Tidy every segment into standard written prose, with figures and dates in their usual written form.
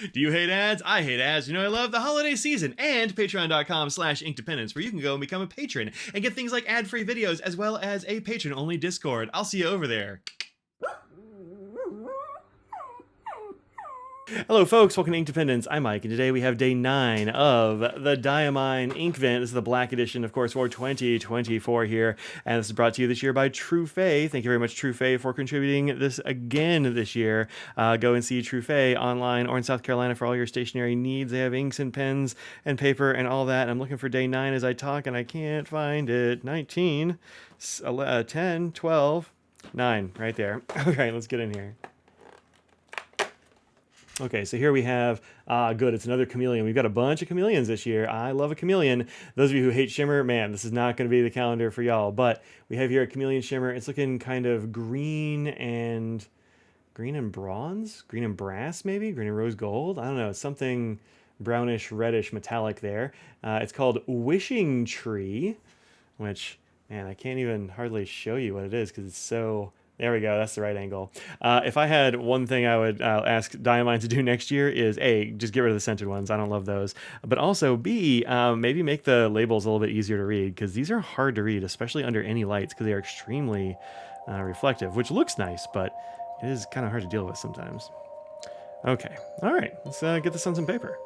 Do you hate ads? I hate ads. You know I love the holiday season and patreon.com/inkdependence where you can go and become a patron and get things like ad-free videos as well as a patron-only Discord. I'll see you over there. Hello folks, welcome to Ink Dependence. I'm Mike, and today we have day 9 of the Diamine Inkvent. This is the black edition, of course, for 2024 here, and this is brought to you this year by TrueFae. Thank you very much, TrueFae, for contributing this again this year. Go and see TrueFae online or in South Carolina for all your stationery needs. They have inks and pens and paper and all that. And I'm looking for day 9 as I talk, and I can't find it. 19, 10, 12, 9, right there. Okay, let's get in here. Okay, so here we have, good, it's another chameleon. We've got a bunch of chameleons this year. I love a chameleon. Those of you who hate shimmer, man, this is not going to be the calendar for y'all. But we have here a chameleon shimmer. It's looking kind of green and bronze? Green and brass, maybe? Green and rose gold? I don't know. It's something brownish, reddish, metallic there. It's called Wishing Tree, which, man, I can't even hardly show you what it is because it's so... There we go. That's the right angle. If I had one thing I would ask Diamine to do next year is A, just get rid of the scented ones. I don't love those. But also B, maybe make the labels a little bit easier to read because these are hard to read, especially under any lights because they are extremely reflective, which looks nice, but it is kind of hard to deal with sometimes. Okay. All right. Let's get this on some paper.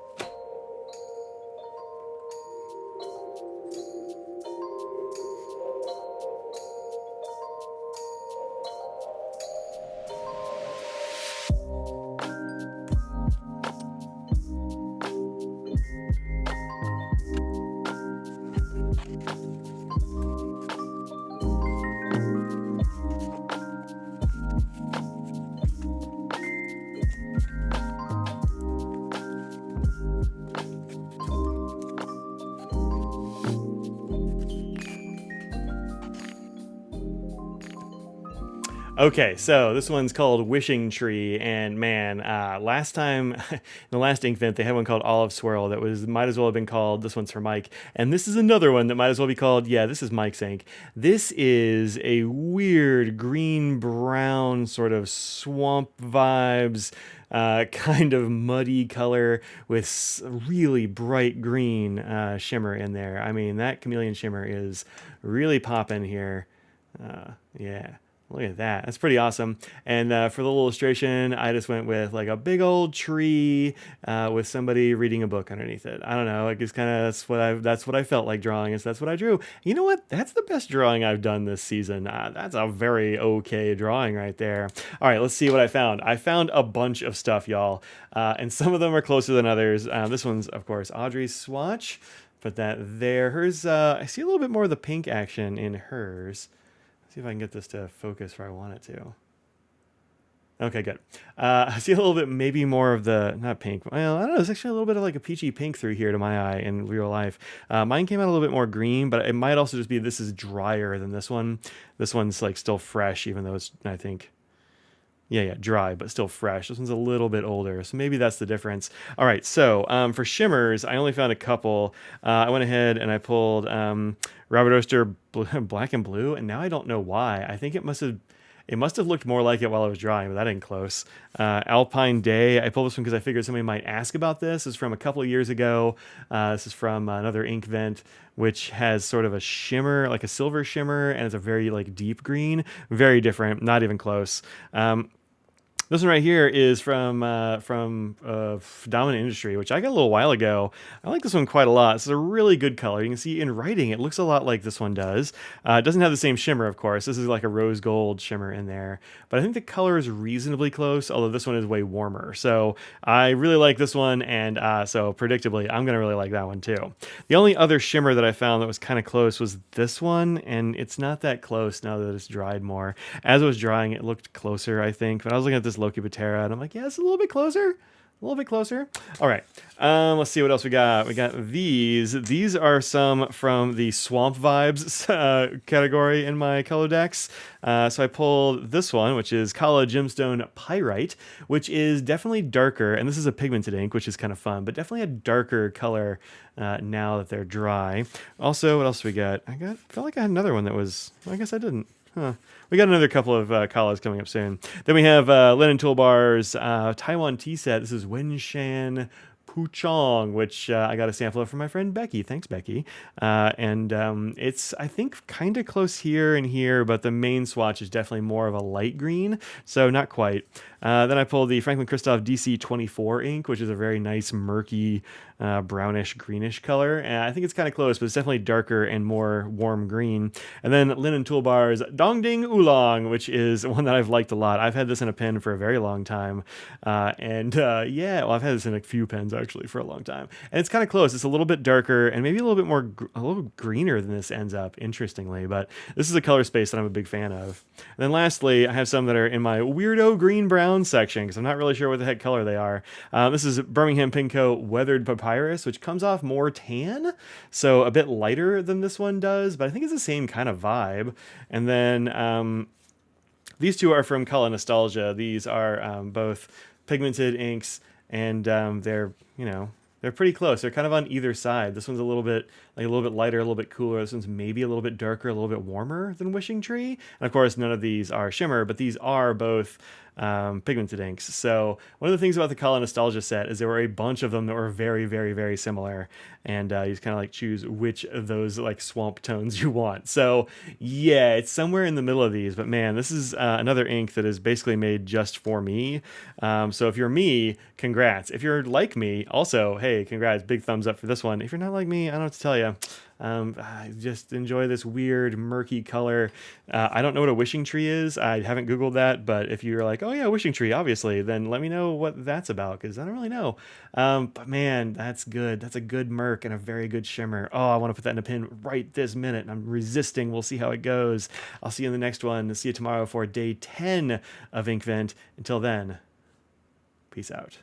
Okay, so this one's called Wishing Tree, and man, last time, in the last Inkvent, they had one called Olive Swirl that might as well have been called, this one's for Mike, and this is another one that might as well be called, yeah, this is Mike's ink. This is a weird green-brown sort of swamp vibes, kind of muddy color with really bright green shimmer in there. I mean, that chameleon shimmer is really popping here. Yeah. Look at that. That's pretty awesome. And for the little illustration, I just went with like a big old tree with somebody reading a book underneath it. I don't know. Like it's kind of that's what I felt like drawing. So that's what I drew. You know what? That's the best drawing I've done this season. That's a very okay drawing right there. All right, let's see what I found. I found a bunch of stuff, y'all, and some of them are closer than others. This one's, of course, Audrey's swatch. Put that there. Hers, I see a little bit more of the pink action in hers. See if I can get this to focus where I want it to. Okay, good. I see a little bit, maybe more of the, not pink, well, I don't know, it's actually a little bit of like a peachy pink through here to my eye in real life. Mine came out a little bit more green, but it might also just be this is drier than this one. This one's like still fresh, even though it's, I think, yeah, dry, but still fresh. This one's a little bit older, so maybe that's the difference. All right, so for shimmers, I only found a couple. I went ahead and I pulled Robert Oster Black and Blue, and now I don't know why. I think it must have looked more like it while I was drawing, but that ain't close. Alpine Day, I pulled this one because I figured somebody might ask about this. This is from a couple of years ago. This is from another Inkvent, which has sort of a shimmer, like a silver shimmer, and it's a very like deep green. Very different, not even close. This one right here is from Dominant Industry, which I got a little while ago. I like this one quite a lot. It's a really good color. You can see in writing, it looks a lot like this one does. It doesn't have the same shimmer, of course. This is like a rose gold shimmer in there. But I think the color is reasonably close, although this one is way warmer. So I really like this one, and so predictably, I'm going to really like that one too. The only other shimmer that I found that was kind of close was this one, and it's not that close now that it's dried more. As it was drying, it looked closer, I think. But I was looking at this Loki Patera, and I'm like, yeah, it's a little bit closer. A little bit closer. All right. Let's see what else we got. We got these. These are some from the Swamp Vibes category in my color decks. So I pulled this one, which is Kala Gemstone Pyrite, which is definitely darker. And this is a pigmented ink, which is kind of fun, but definitely a darker color now that they're dry. Also, what else we got? Felt like I had another one that was, well, I guess I didn't. Huh. We got another couple of collars coming up soon. Then we have Linen Toolbars, Taiwan tea set. This is Wenshan Puchong, which I got a sample of from my friend Becky. Thanks, Becky. And it's, I think, kind of close here and here, but the main swatch is definitely more of a light green, so not quite. Then I pulled the Franklin Christoph DC24 ink, which is a very nice, murky, brownish, greenish color. And I think it's kind of close, but it's definitely darker and more warm green. And then Linen Toolbars Dongding Oolong, which is one that I've liked a lot. I've had this in a pen for a very long time. Yeah, well, I've had this in a few pens actually for a long time. And it's kind of close. It's a little bit darker and maybe a little bit more, a little greener than this ends up, interestingly. But this is a color space that I'm a big fan of. And then lastly, I have some that are in my weirdo green brown section because I'm not really sure what the heck color they are. This is Birmingham Pinco Weathered Papyrus, which comes off more tan, so a bit lighter than this one does, but I think it's the same kind of vibe. And then these two are from Color Nostalgia. These are both pigmented inks, and they're, you know, they're pretty close. They're kind of on either side. This one's a little bit lighter, a little bit cooler. This one's maybe a little bit darker, a little bit warmer than Wishing Tree. And of course, none of these are shimmer, but these are both pigmented inks. So one of the things about the Color Nostalgia set is there were a bunch of them that were very, very, very similar, and you just kind of like choose which of those like swamp tones you want. So yeah, it's somewhere in the middle of these, but man, this is another ink that is basically made just for me. So if you're me, congrats. If you're like me, also, hey, congrats, big thumbs up for this one. If you're not like me, I don't know what to tell you. I just enjoy this weird murky color. I don't know what a wishing tree is. I haven't Googled that, but if you're like, oh yeah, wishing tree, obviously, then let me know what that's about, because I don't really know. But man, that's good. That's a good murk and a very good shimmer. Oh, I want to put that in a pin right this minute, and I'm resisting. We'll see how it goes. I'll see you in the next one. See you tomorrow for day 10 of Inkvent. Until then, peace out.